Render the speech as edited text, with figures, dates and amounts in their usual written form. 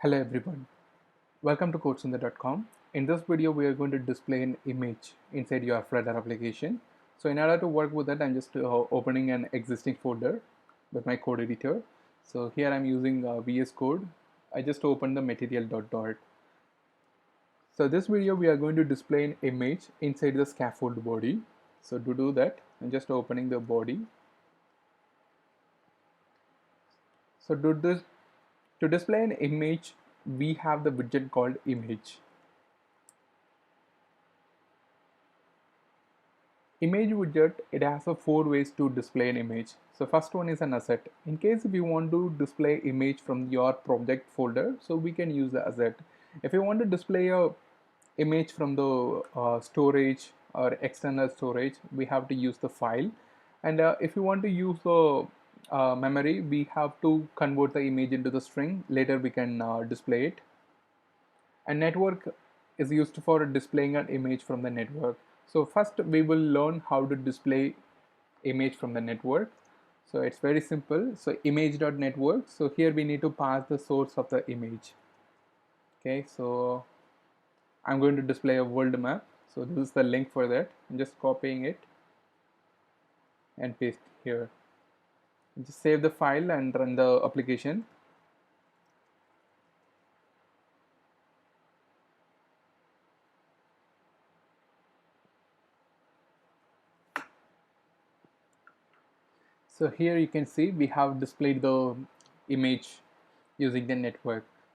Hello everyone, welcome to CodeSundar.com. In this video, we are going to display an image inside your Flutter application. So in order to work with that, I'm just opening an existing folder with my code editor. So here I'm using VS Code. I just opened the material.dart. So this video, we are going to display an image inside the scaffold body. So to do that, I'm just opening the body. So to display an image, we have the widget called image. Image widget, it has four ways to display an image. So first one is an asset. In case if you want to display image from your project folder, so we can use the asset. If you want to display a image from the storage or external storage, we have to use the file. And if you want to use the memory, we have to convert the image into the string. Later we can display it. And network is used for displaying an image from the network. So first we will learn how to display image from the network. So it's very simple. So image.network. So here we need to pass the source of the image. Okay, so I'm going to display a world map. So this is the link for that. I'm just copying it and paste here. Just save the file and run the application. So here you can see we have displayed the image using the network.